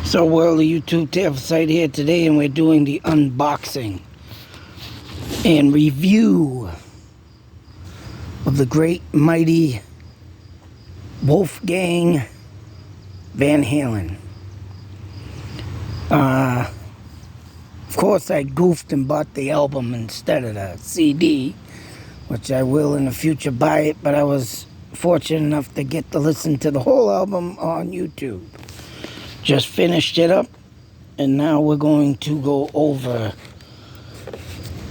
So, World of YouTube Table Site here today, and we're doing the unboxing and review of the great mighty Wolfgang Van Halen. Of course, I goofed and bought the album instead of the CD, which I will in the future buy it, but I was fortunate enough to get to listen to the whole album on YouTube. Just finished it up, and now we're going to go over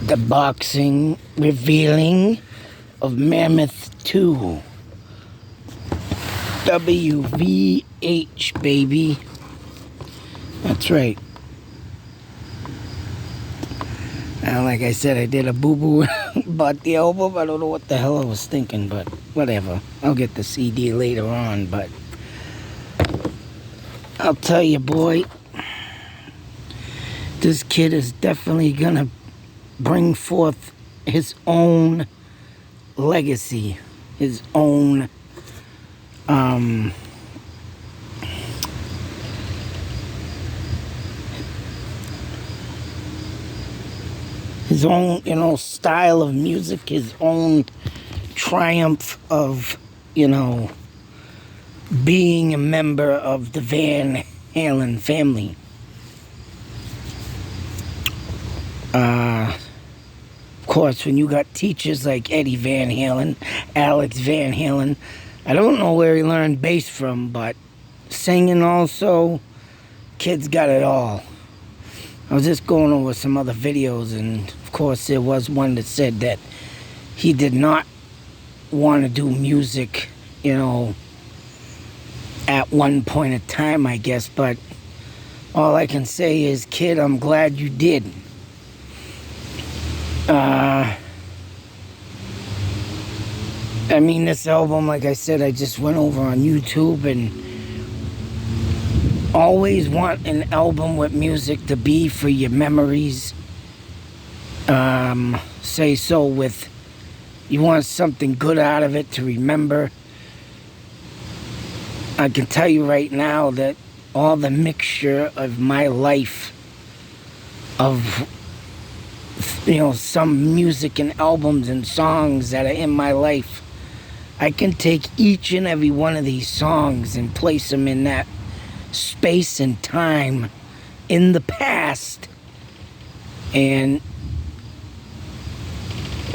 the boxing revealing of Mammoth Ii. WVH, baby. That's right. Now, like I said, I did a boo-boo about the album. I don't know what the hell I was thinking, but whatever. I'll get the CD later on, but I'll tell you, boy, this kid is definitely gonna bring forth his own legacy, his own style of music, his own triumph of, being a member of the Van Halen family. Of course, when you got teachers like Eddie Van Halen, Alex Van Halen, I don't know where he learned bass from, but singing also, kids got it all. I was just going over some other videos, and of course there was one that said that he did not want to do music, at one point in time, I guess, but all I can say is, kid, I'm glad you did. This album, like I said, I just went over on YouTube, and always want an album with music to be for your memories. Say so with, you want something good out of it to remember. I can tell you right now that all the mixture of my life of, some music and albums and songs that are in my life, I can take each and every one of these songs and place them in that space and time in the past and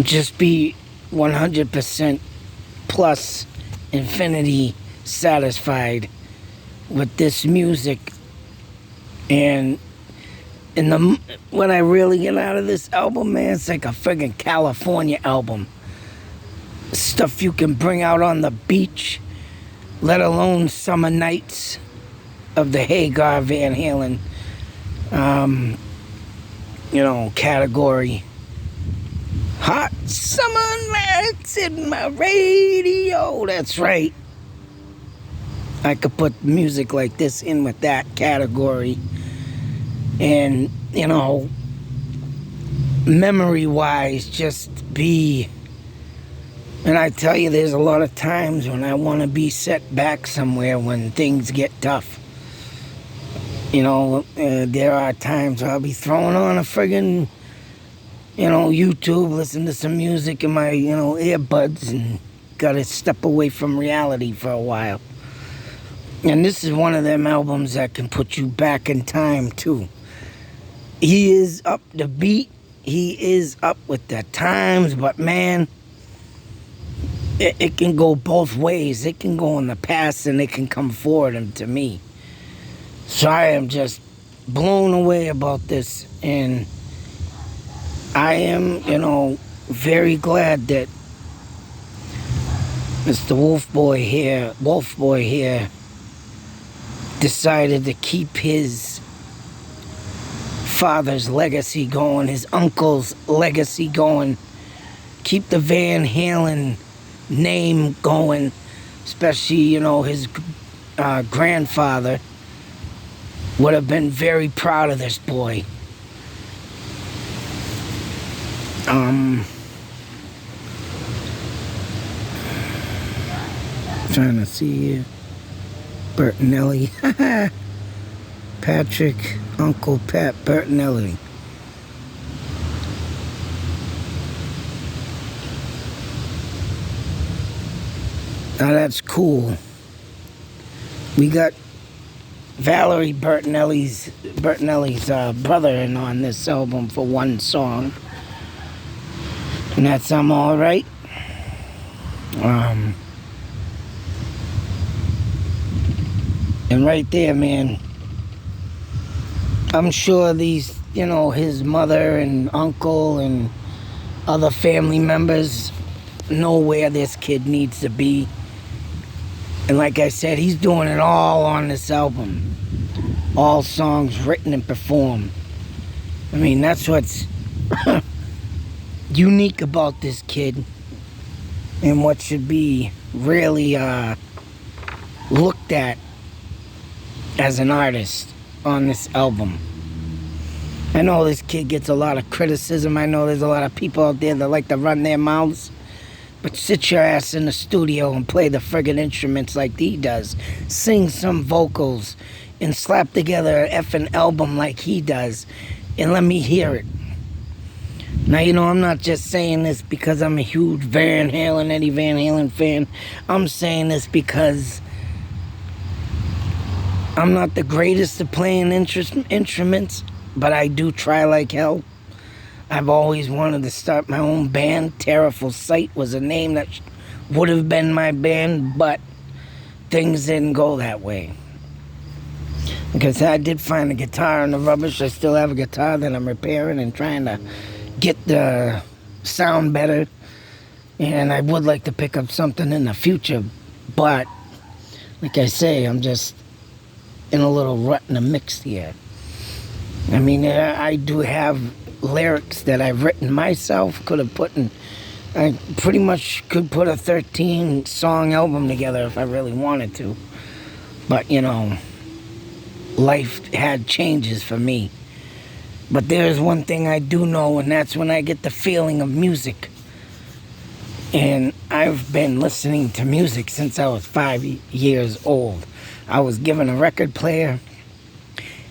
just be 100% plus infinity satisfied with this music. And when I really get out of this album, man, it's like a friggin' California album. Stuff you can bring out on the beach, let alone summer nights of the Hagar Van Halen category. Hot summer nights in my radio. That's right. I could put music like this in with that category. And, memory-wise, just be... And I tell you, there's a lot of times when I want to be set back somewhere when things get tough. There are times I'll be throwing on a friggin', YouTube, listen to some music in my, earbuds, and gotta step away from reality for a while. And this is one of them albums that can put you back in time, too. He is up the beat. He is up with the times, but man, it can go both ways. It can go in the past and it can come forward, and to me. So I am just blown away about this, and I am, very glad that Mr. Wolf Boy here, decided to keep his father's legacy going, his uncle's legacy going, keep the Van Halen name going, especially, his grandfather would have been very proud of this boy. Trying to see here. Bertinelli. Patrick, Uncle Pat Bertinelli. Now that's cool. We got Valerie Bertinelli's brother in on this album for one song, and that's I'm Alright. And right there, man, I'm sure these, his mother and uncle and other family members know where this kid needs to be. And like I said, he's doing it all on this album. All songs written and performed. I mean, that's what's unique about this kid and what should be really looked at as an artist on this album. I know this kid gets a lot of criticism. I know there's a lot of people out there that like to run their mouths. But sit your ass in the studio and play the friggin' instruments like he does. Sing some vocals and slap together an effing album like he does. And let me hear it. Now, I'm not just saying this because I'm a huge Eddie Van Halen fan. I'm saying this because I'm not the greatest at playing instruments, but I do try like hell. I've always wanted to start my own band. Terrible Sight was a name that would have been my band, but things didn't go that way. Because I did find a guitar in the rubbish. I still have a guitar that I'm repairing and trying to get the sound better. And I would like to pick up something in the future, but like I say, I'm just in a little rut in the mix here. I mean, I do have lyrics that I've written myself. I pretty much could put a 13-song album together if I really wanted to. But, life had changes for me. But there's one thing I do know, and that's when I get the feeling of music. And I've been listening to music since I was 5 years old. I was given a record player,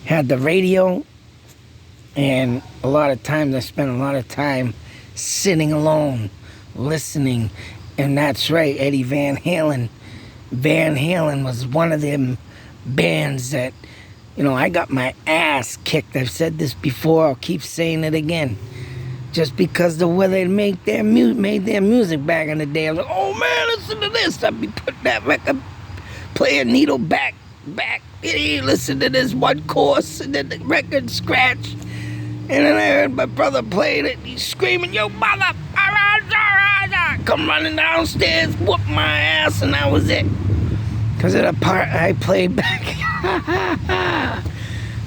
had the radio, and a lot of times I spent a lot of time sitting alone, listening. And that's right, Eddie Van Halen. Van Halen was one of them bands that, I got my ass kicked. I've said this before, I'll keep saying it again. Just because the way they made their music back in the day. I was like, oh man, listen to this. I'd be putting that record player needle back. Hey, listen to this one chorus, and then the record scratch. And then I heard my brother playing it. He's screaming, yo, mother, come running downstairs, whoop my ass, and that was it. Because of the part I played back.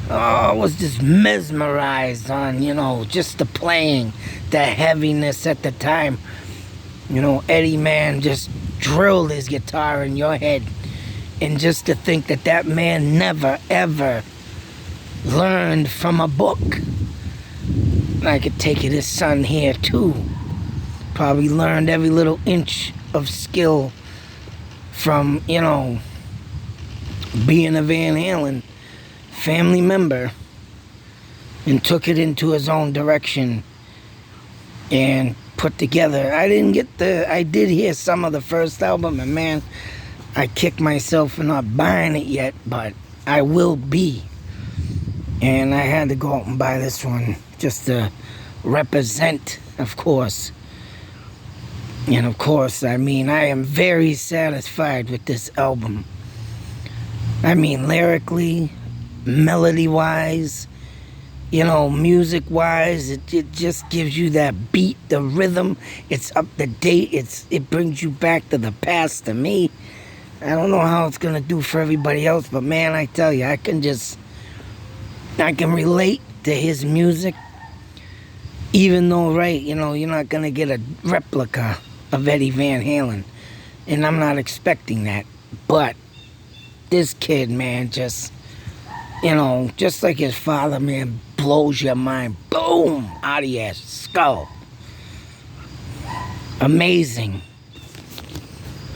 I was just mesmerized on, just the playing, the heaviness at the time. Eddie, man, just drilled his guitar in your head. And just to think that man never, ever learned from a book. I could take it his son here, too. Probably learned every little inch of skill from, being a Van Halen family member, and took it into his own direction and put together. I did hear some of the first album, and man, I kicked myself for not buying it yet, but I will be. And I had to go out and buy this one just to represent, of course. And of course, I am very satisfied with this album. Lyrically, melody-wise, music-wise, it just gives you that beat, the rhythm. It's up to date. It brings you back to the past to me. I don't know how it's going to do for everybody else, but man, I tell you, I can relate to his music. Even though, right, you're not going to get a replica of Eddie Van Halen. And I'm not expecting that. But this kid, man, just like his father, man, blows your mind. Boom! Out of your skull. Amazing.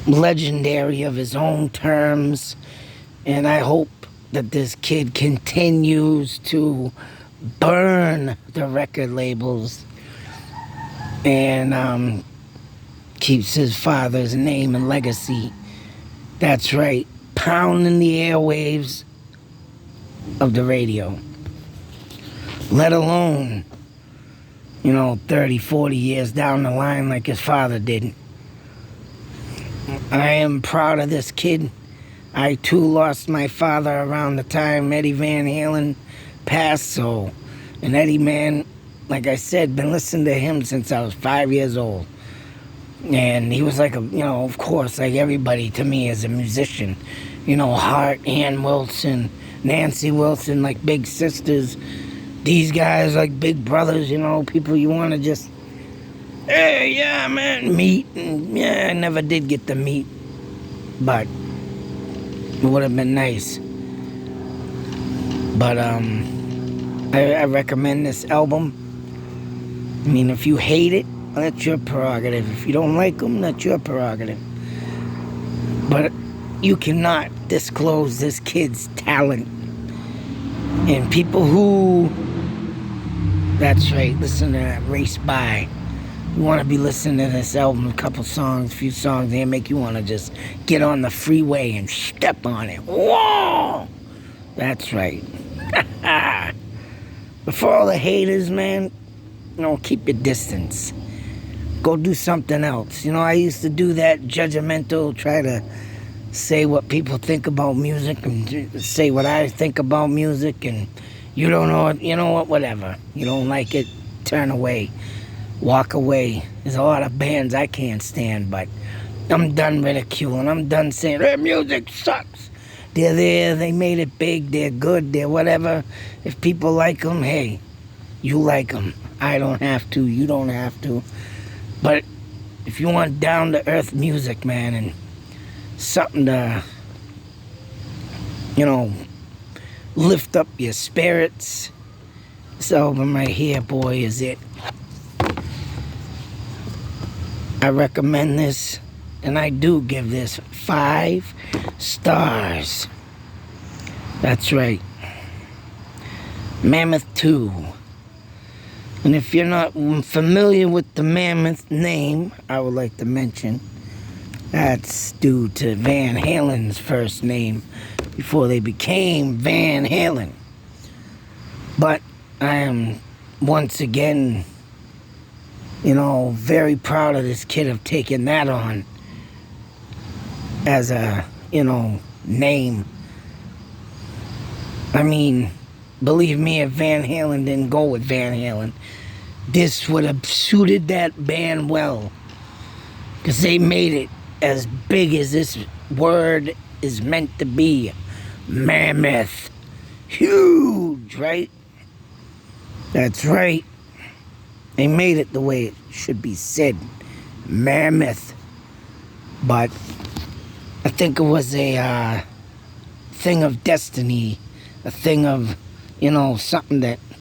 Legendary of his own terms. And I hope that this kid continues to burn the record labels and keeps his father's name and legacy. That's right, pounding the airwaves of the radio. Let alone, 30, 40 years down the line like his father did. I am proud of this kid. I too lost my father around the time Eddie Van Halen passed, and Eddie, man, like I said, been listening to him since I was 5 years old. And he was like of course, like everybody to me as a musician. Hart, Ann Wilson, Nancy Wilson, like big sisters. These guys like big brothers, people you want to just, hey, yeah, man, meet. And yeah, I never did get to meet, but it would have been nice. But I recommend this album. I mean, if you hate it, that's your prerogative. If you don't like them, that's your prerogative. But you cannot disclose this kid's talent. And people who, that's right, listen to that Race By. You want to be listening to this album, a couple songs, a few songs, they make you want to just get on the freeway and step on it. Whoa! That's right. But for all the haters, man, keep your distance. Go do something else. I used to do that judgmental, try to say what people think about music and say what I think about music, and you don't know it, whatever. You don't like it, turn away, walk away. There's a lot of bands I can't stand, but I'm done ridiculing. I'm done saying their music sucks. They're there, they made it big, they're good, they're whatever. If people like them, hey, you like them. I don't have to, you don't have to. But if you want down-to-earth music, man, and something to, lift up your spirits, this album right here, boy, is it. I recommend this, and I do give this 5 stars. That's right. Mammoth Ii. And if you're not familiar with the Mammoth name, I would like to mention that's due to Van Halen's first name before they became Van Halen. But I am once again, very proud of this kid of taking that on as a, name. I mean, believe me, if Van Halen didn't go with Van Halen, this would have suited that band well, because they made it as big as this word is meant to be. Mammoth. Huge, right? That's right. They made it the way it should be said. Mammoth. But I think it was a thing of destiny, a thing of, something that